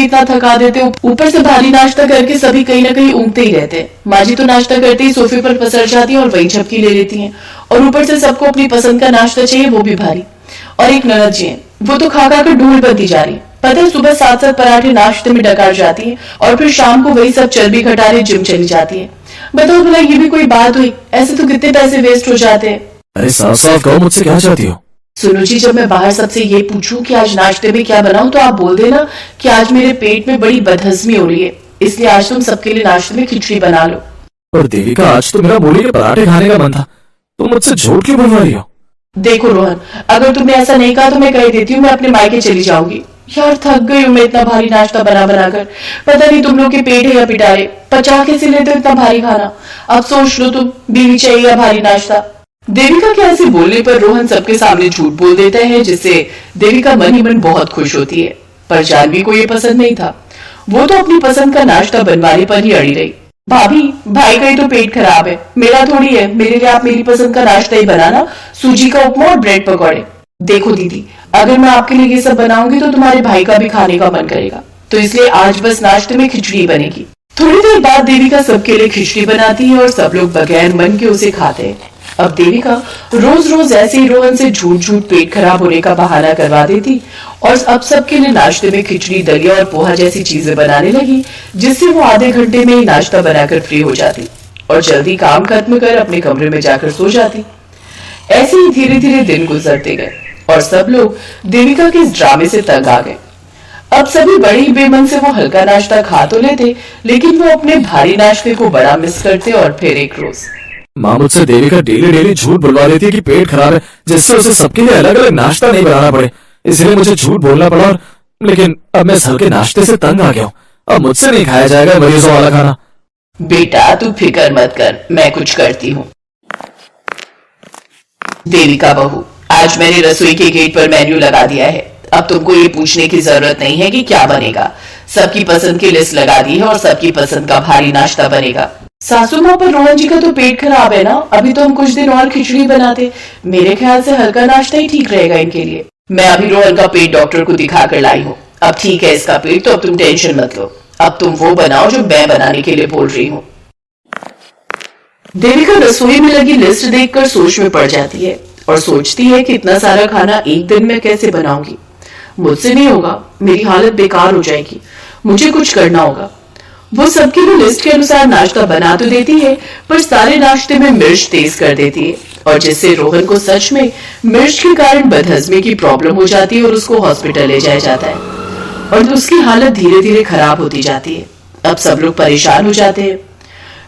भी इतना थका देते हो, ऊपर से भारी नाश्ता करके सभी कहीं ना कहीं ऊँगते ही रहते हैं। माँ जी तो नाश्ता करते ही सोफे पर पसर जाती है और वही झपकी ले लेती हैं, और ऊपर से सबको अपनी पसंद का नाश्ता चाहिए, वो भी भारी। और एक ननद जी है, वो तो खा खा कर ढूंढ बनती जा रही है। पता है सुबह 7-7 पराठे नाश्ते में डकार जाती है और फिर शाम को वही सब चर्बी घटाने जिम चली जाती है। बताओ भला ये भी कोई बात हुई? ऐसे तो कितने पैसे वेस्ट हो जाते हैं। अरे साफ साफ कहो, मुझसे क्या चाहती हो? सुनो जी, जब मैं बाहर सबसे ये पूछूं कि आज नाश्ते में क्या बनाऊं, तो आप बोल देना कि आज मेरे पेट में बड़ी बदहजमी हो रही है, इसलिए आज तुम सबके लिए नाश्ते में खिचड़ी बना लो। पर देविका, आज तो मेरा मूली के पराठे खाने का मन था, तुम मुझसे झूठ क्यों बोलवा रही हो? देखो रोहन, अगर तुमने ऐसा नहीं कहा तो मैं कह देती हूँ मैं अपने मायके चली जाऊंगी। यार थक गई हूँ मैं इतना भारी नाश्ता बना बना कर। पता नहीं तुम लोग के पेट है या पिटारे, पचा कैसे लेते हो इतना भारी खाना। अब सोच लो तुम, बीवी चाहिए या भारी नाश्ता। देविका के ऐसे बोलने पर रोहन सबके सामने झूठ बोल देता है, जिससे देविका मन ही मन बहुत खुश होती है। पर जानवी को ये पसंद नहीं था, वो तो अपनी पसंद का नाश्ता बनवाने पर ही अड़ी रही। भाभी, भाई का ही तो पेट खराब है, मेरा थोड़ी है। मेरे लिए आप मेरी पसंद का नाश्ता ही बनाना, सूजी का उपमा और ब्रेड पकौड़े। देखो दीदी, अगर मैं आपके लिए ये सब बनाऊंगी तो तुम्हारे भाई का भी खाने का मन करेगा, तो इसलिए आज बस नाश्ते में खिचड़ी बनेगी। थोड़ी देर बाद देविका सबके लिए खिचड़ी बनाती है और सब लोग बगैर मन के उसे खाते हैं। अब देविका रोज रोज ऐसे ही रोहन से झूठ झूठ पेट खराब होने का बहाना करवा देती और अब सबके लिए नाश्ते में खिचड़ी, दलिया और पोहा जैसी चीजें बनाने लगी, जिससे वो आधे घंटे में ही नाश्ता बनाकर फ्री हो जाती और जल्दी काम खत्म कर अपने कमरे में जाकर सो जाती। ऐसे ही धीरे धीरे दिन गुजरते गए और सब लोग देविका के इस ड्रामे से तंग आ गए। अब सभी बड़े ही बेमन से वो हल्का नाश्ता खा तो लेते, लेकिन वो अपने भारी नाश्ते को बड़ा मिस करते। और फिर एक रोज माँ मुझसे देविका डेली डेली झूठ बुलवा देती है कि पेट खराब है, जिससे उसे सबके लिए अलग अलग नाश्ता नहीं बनाना पड़े, इसलिए मुझे झूठ बोलना पड़ा। और लेकिन अब मैं इस हल्के नाश्ते से तंग आ गया हूँ, अब मुझसे नहीं खाया जाएगा मरीजों वाला खाना। बेटा तू फिक्र मत कर, मैं कुछ करती हूँ। देविका बहू, आज मैंने रसोई के गेट पर मेन्यू लगा दिया है। अब तुमको ये पूछने की जरूरत नहीं है कि क्या बनेगा। सबकी पसंद की लिस्ट लगा दी है और सबकी पसंद का भारी नाश्ता बनेगा। सासू माँ, पर रोहन जी का तो पेट खराब है ना, अभी तो हम कुछ दिन और खिचड़ी बनाते। मेरे ख्याल से हल्का नाश्ता ही ठीक रहेगा इनके लिए। मैं अभी रोहन का पेट डॉक्टर को दिखा कर लाई हूँ। अब ठीक है इसका पेट, तो अब तुम टेंशन मत लो। अब तुम वो बनाओ जो मैं बनाने के लिए बोल रही हूँ। देविका रसोई में लगी लिस्ट देखकर सोच में पड़ जाती है और सोचती है कि इतना सारा खाना एक दिन में कैसे बनाऊंगी। मुझसे नहीं होगा, मेरी हालत बेकार हो जाएगी, मुझे कुछ करना होगा। वो सबके लिए लिस्ट के अनुसार नाश्ता बना तो देती है, पर सारे नाश्ते में मिर्च तेज कर देती है, और जिससे रोहन को सच में मिर्च के कारण बदहजमी की प्रॉब्लम हो जाती है और उसको हॉस्पिटल ले जाया जाता है और उसकी हालत धीरे धीरे खराब होती जाती है। अब सब लोग परेशान हो जाते हैं।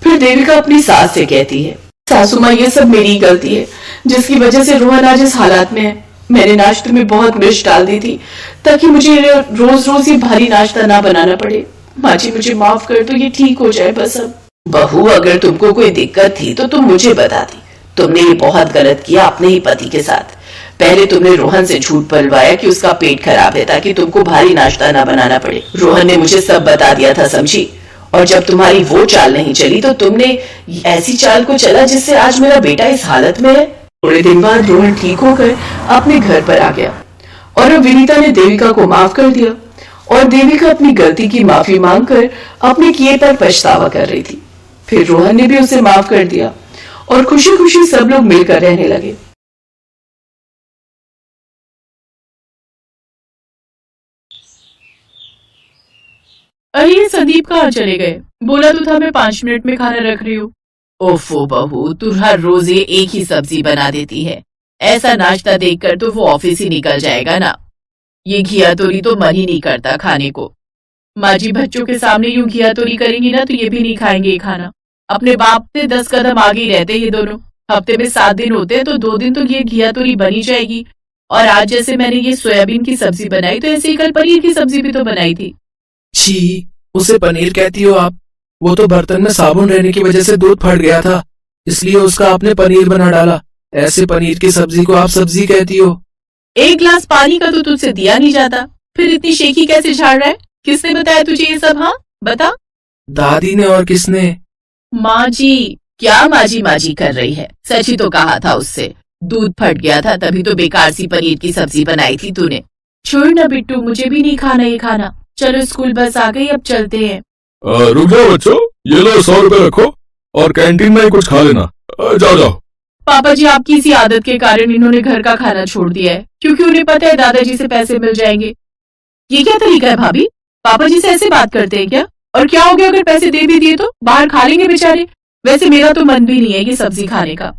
फिर देविका अपनी सास से कहती है, सासू माँ, ये सब मेरी गलती है, जिसकी वजह से रोहन आज इस हालात में है। मैंने नाश्ते में बहुत मिर्च डाल दी थी ताकि मुझे रोज रोज ये भारी नाश्ता ना बनाना पड़े। माँ जी मुझे माफ कर दो, ये ठीक हो जाए बस अब। बहू, अगर तुमको कोई दिक्कत थी तो तुम मुझे बताती। तुमने ये बहुत गलत किया अपने ही पति के साथ। पहले तुमने रोहन से झूठ बुलवाया कि उसका पेट खराब है ताकि तुमको भारी नाश्ता ना बनाना पड़े। रोहन ने मुझे सब बता दिया था, समझी? और जब तुम्हारी वो चाल नहीं चली तो तुमने ऐसी चाल को चला जिससे आज मेरा बेटा इस हालत में है। थोड़े दिन बाद रोहन ठीक होकर अपने घर पर आ गया और अब विनीता ने देविका को माफ कर दिया और देविका अपनी गलती की माफी मांगकर अपने किए पर पछतावा कर रही थी। फिर रोहन ने भी उसे माफ कर दिया और खुशी खुशी सब लोग मिलकर रहने लगे। अरे ये संदीप कहाँ चले गए? बोला तो था मैं 5 मिनट में खाना रख रही हूँ। ओफो बहू, तू हर रोज ये एक ही सब्जी बना देती है। ऐसा नाश्ता देखकर तो वो ऑफिस ही निकल जाएगा ना। ये घिया तोरी तो मन ही नहीं करता खाने को। माँ जी बच्चों के सामने यूं घिया तोरी करेंगी ना तो ये भी नहीं खाएंगे ये खाना। अपने बाप से 10 कदम आगे ही रहते ये दोनों। हफ्ते में 7 दिन होते हैं तो 2 दिन तो ये घिया तोरी बनी जाएगी। और आज जैसे मैंने ये सोयाबीन की सब्जी बनाई तो ऐसे ही कल पनीर की सब्जी भी तो बनाई थी। छी, उसे पनीर कहती हो आप? वो तो बर्तन में साबुन रहने की वजह से दूध फट गया था, इसलिए उसका आपने पनीर बना डाला। ऐसे पनीर की सब्जी को आप सब्जी कहती हो? एक गिलास पानी का तो तुझसे दिया नहीं जाता, फिर इतनी शेखी कैसे झाड़ रहा है? किसने बताया तुझे ये सब? हाँ बता। दादी ने। और किसने? माँ जी। क्या माँ जी कर रही है? सच ही तो कहा था उससे, दूध फट गया था तभी तो बेकार सी पनीर की सब्जी बनाई थी तूने। छोड़ ना बिट्टू, मुझे भी नहीं खाना ये खाना। चलो स्कूल बस आ गई, अब चलते हैं। रुक जाओ बच्चों, ये लो 100 रुपए रखो और कैंटीन में ही कुछ खा लेना। जाओ जाओ। पापा जी, आपकी इसी आदत के कारण इन्होंने घर का खाना छोड़ दिया है, क्योंकि उन्हें पता है दादाजी से पैसे मिल जाएंगे। ये क्या तरीका है भाभी? पापा जी से ऐसे बात करते हैं क्या? और क्या हो गया अगर पैसे दे भी दिए तो? बाहर खा लेंगे बेचारे। वैसे मेरा तो मन भी नहीं है ये सब्जी खाने का।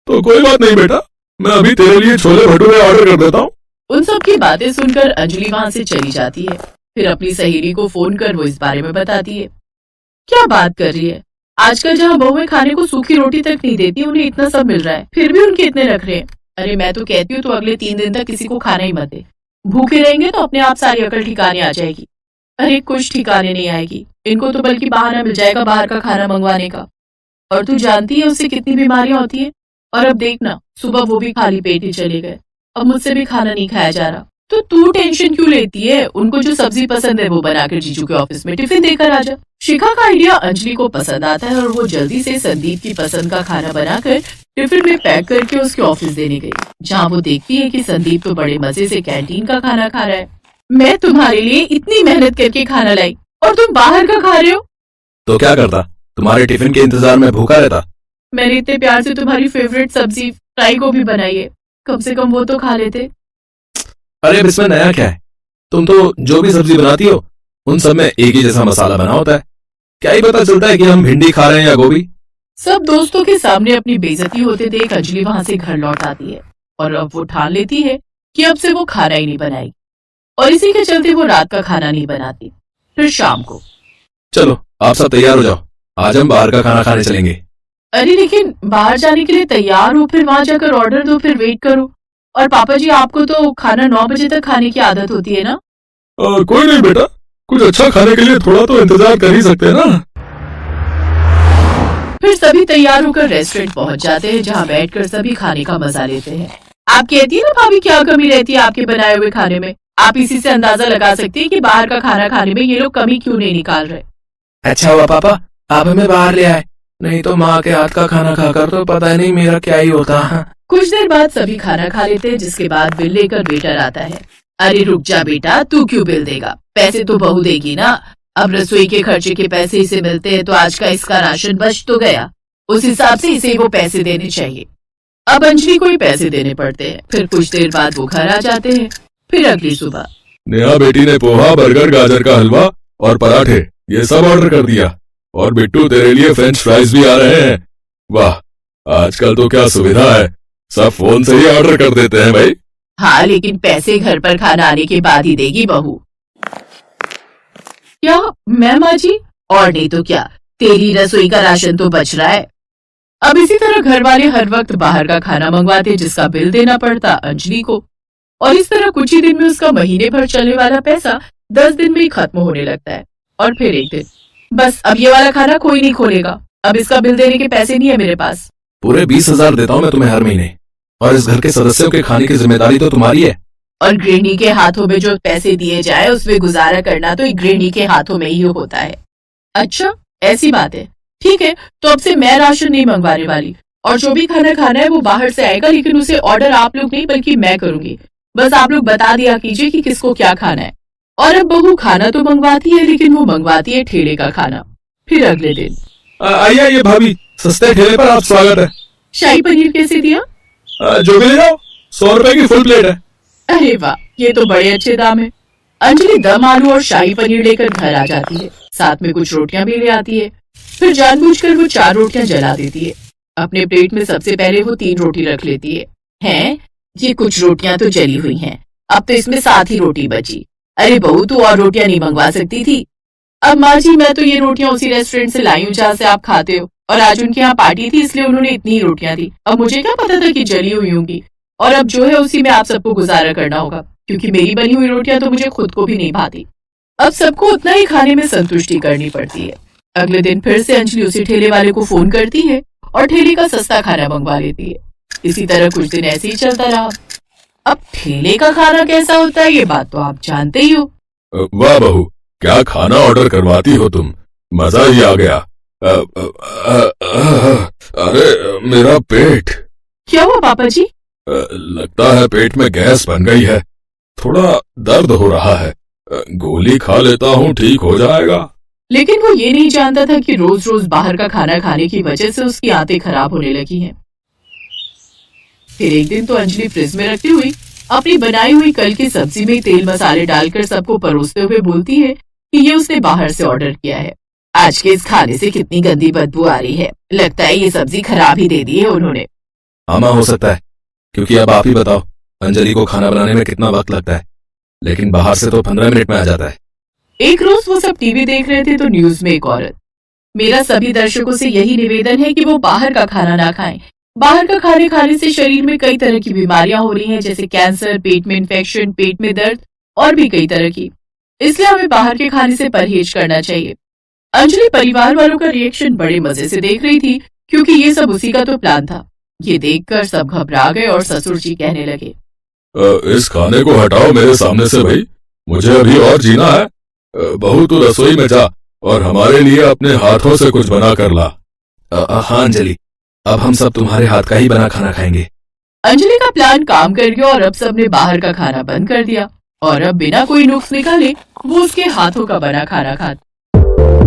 तो कोई बात नहीं बेटा, मैं अभी तेरे लिए छोले भटूरे ऑर्डर कर देता हूँ। उन सब की बातें सुनकर अंजलि वहां से चली जाती है। फिर अपनी सहेली को फोन कर वो इस बारे में बताती है। क्या बात कर रही है? आजकल जहाँ बहुएं खाने को सूखी रोटी तक नहीं देती, उन्हें इतना सब मिल रहा है, फिर भी उनके इतने रख रहे हैं। अरे मैं तो कहती हूँ तो अगले 3 दिन तक किसी को खाना ही मत दे। भूखे रहेंगे तो अपने आप सारी अकल ठिकाने आ जाएगी। अरे कुछ ठिकाने नहीं आएगी इनको, तो बल्कि बहाना मिल जाएगा बाहर का खाना मंगवाने का। और तू जानती है उससे कितनी बीमारियां होती है। और अब देखना, सुबह वो भी खाली पेट ही चले गए। अब मुझसे भी खाना नहीं खाया जा रहा। तो तू टेंशन क्यों लेती है? उनको जो सब्जी पसंद है वो बनाकर जीजू के ऑफिस में टिफिन देकर आ जा। शिखा का आइडिया अंजलि को पसंद आता है और वो जल्दी से संदीप की पसंद का खाना बनाकर टिफिन में पैक करके उसके ऑफिस देने गई, जहाँ वो देखती है कि संदीप तो बड़े मजे से कैंटीन का खाना खा रहा है। मैं तुम्हारे लिए इतनी मेहनत करके खाना लाई और तुम बाहर का खा रहे हो। तो क्या करता, तुम्हारे टिफिन के इंतजार में भूखा रहता। मैंने इतने प्यार से तुम्हारी फेवरेट सब्जी फ्राई गोभी बनाई है, कम से कम वो तो खा लेते। अरे अब इसमें नया क्या है? तुम तो जो भी सब्जी बनाती हो उन सब में एक ही जैसा मसाला बना होता है। क्या ही पता चलता है कि हम भिंडी खा रहे हैं या गोभी। सब दोस्तों के सामने अपनी बेइज्जती होते देख अंजलि वहां से घर लौट आती है और अब वो ठान लेती है कि अब से वो खाना ही नहीं बनाएगी। और इसी के चलते वो रात का खाना नहीं बनाती। फिर शाम को, चलो आप सब तैयार हो जाओ, आज हम बाहर का खाना खाने चलेंगे। अरे लेकिन बाहर जाने के लिए तैयार हो, फिर वहां जाकर ऑर्डर दो, फिर वेट करो। और पापा जी, आपको तो खाना 9 बजे तक खाने की आदत होती है ना? कोई नहीं बेटा, कुछ अच्छा खाने के लिए थोड़ा तो इंतजार कर ही सकते हैं ना। फिर सभी तैयार होकर रेस्टोरेंट पहुंच जाते हैं, जहां बैठकर सभी खाने का मजा लेते हैं। आप कहती है ना भाभी, क्या कमी रहती है आपके बनाए हुए खाने में? आप इसी से अंदाजा लगा सकती है कि बाहर का खाना खाने में ये लोग कमी क्यों नहीं निकाल रहे। अच्छा हुआ पापा आप हमें बाहर ले आए, नहीं तो माँ के हाथ का खाना खाकर तो पता नहीं मेरा क्या ही होता। कुछ देर बाद सभी खाना खा लेते हैं, जिसके बाद बिल लेकर वेटर आता है। अरे रुक जा बेटा, तू क्यों बिल देगा? पैसे तो बहू देगी ना। अब रसोई के खर्चे के पैसे इसे मिलते हैं तो आज का इसका राशन बच तो गया, उस हिसाब से इसे वो पैसे देने चाहिए। अब अंजलि को ही पैसे देने पड़ते हैं। फिर कुछ देर बाद वो घर आ जाते हैं। फिर अगली सुबह, नेहा बेटी ने पोहा, बर्गर, गाजर का हलवा और पराठे ये सब ऑर्डर कर दिया। और बिट्टू तेरे लिए फ्रेंच फ्राइज भी आ रहे हैं। वाह, आजकल तो क्या सुविधा है, सब फोन से ही ऑर्डर कर देते हैं भाई। हाँ लेकिन पैसे घर पर खाना आने के बाद ही देगी बहू। क्या मैं माँ जी? और नहीं तो क्या, तेरी रसोई का राशन तो बच रहा है। अब इसी तरह घर वाले हर वक्त बाहर का खाना मंगवाते, जिसका बिल देना पड़ता अंजलि को। और इस तरह कुछ ही दिन में उसका महीने भर चलने वाला पैसा 10 दिन में ही खत्म होने लगता है। और फिर एक दिन, बस अब ये वाला खाना कोई नहीं खोलेगा, अब इसका बिल देने के पैसे नहीं है मेरे पास। पूरे 20,000 देता हूँ मैं तुम्हें हर महीने, और इस घर के सदस्यों के खाने की जिम्मेदारी तो तुम्हारी है। और गृहिणी के हाथों में जो पैसे दिए जाए उसमें गुजारा करना तो एक गृहिणी के हाथों में ही होता है। अच्छा ऐसी बात है, ठीक है, तो अब से मैं राशन नहीं मंगवाने वाली, और जो भी खाना खाना है वो बाहर से आएगा, लेकिन उसे ऑर्डर आप लोग नहीं बल्कि मैं करूंगी। बस आप लोग बता दिया कीजिए कि किसको क्या खाना है। और अब बहू खाना तो मंगवाती है, लेकिन वो मंगवाती है ठेले का खाना। फिर अगले दिन, आइए आइए भाभी, सस्ते ठेले पर आप स्वागत है। शाही पनीर कैसे दिया? जो भी ले जाओ, 100 रुपए की फुल प्लेट है। अरे वाह, ये तो बड़े अच्छे दाम है। अंजलि दम आलू और शाही पनीर लेकर घर आ जाती है, साथ में कुछ रोटियां भी ले आती है। फिर जानबूझकर वो 4 रोटियां जला देती है। अपने प्लेट में सबसे पहले वो 3 रोटी रख लेती है। हैं, ये कुछ रोटियां तो जली हुई हैं, अब तो इसमें 7 ही रोटी बची। अरे बहू, तू और रोटियां नहीं मंगवा सकती थी? अब माँ जी, मैं तो ये रोटियां उसी रेस्टोरेंट से लाई हूँ जहाँ से आप खाते हो, और आज उनके यहाँ पार्टी थी इसलिए उन्होंने इतनी रोटियां दी। अब मुझे क्या पता था कि जली हुई होंगी, और अब जो है उसी में आप सबको गुजारा करना होगा, क्योंकि मेरी बनी हुई रोटियां तो मुझे खुद को भी नहीं भाती। अब सबको उतना ही खाने में संतुष्टि करनी पड़ती है। अगले दिन फिर से अंजलि उसी ठेले वाले को फोन करती है और ठेले का सस्ता खाना मंगवा लेती है। इसी तरह कुछ दिन ऐसे ही चलता रहा। अब ठेले का खाना कैसा होता है ये बात तो आप जानते ही हो। वाह बहू, क्या खाना ऑर्डर करवाती हो तुम, मजा ही आ गया। अरे मेरा पेट। क्या हुआ पापा जी? लगता है पेट में गैस बन गई है, थोड़ा दर्द हो रहा है। गोली खा लेता हूँ, ठीक हो जाएगा। लेकिन वो ये नहीं जानता था कि रोज रोज बाहर का खाना खाने की वजह से उसकी आंतें खराब होने लगी हैं। फिर एक दिन तो अंजलि फ्रिज में रखती हुई अपनी बनाई हुई कल की सब्जी में तेल मसाले डालकर सबको परोसते हुए बोलती है कि ये उसने बाहर से ऑर्डर किया है। आज के इस खाने से कितनी गंदी बदबू आ रही है, लगता है ये सब्जी खराब ही दे दी है उन्होंने। हाँ हो सकता है, क्योंकि अब आप ही बताओ अंजलि को खाना बनाने में कितना वक्त लगता है, लेकिन बाहर से तो 15 मिनट में आ जाता है। एक रोज वो सब टीवी देख रहे थे तो न्यूज में एक औरत, मेरा सभी दर्शकों से यही निवेदन है कि वो बाहर का खाना ना खाएं। बाहर का खाने खाने से शरीर में कई तरह की बीमारियां हो रही हैं, जैसे कैंसर, पेट में इन्फेक्शन, पेट में दर्द और भी कई तरह की। इसलिए हमें बाहर के खाने से परहेज करना चाहिए। अंजलि परिवार वालों का रिएक्शन बड़े मजे से देख रही थी, क्योंकि ये सब उसी का तो प्लान था। ये देखकर सब घबरा गए और ससुर जी कहने लगे, इस खाने को हटाओ मेरे सामने से भाई, मुझे अभी और जीना है। बहू तू रसोई में जा और हमारे लिए अपने हाथों से कुछ बना कर ला। हाँ अंजलि, अब हम सब तुम्हारे हाथ का ही बना खाना खाएंगे। अंजलि का प्लान काम कर गया और अब सबने बाहर का खाना बंद कर दिया और अब बिना कोई नुक्स निकाले वो उसके हाथों का बना खाना खाते।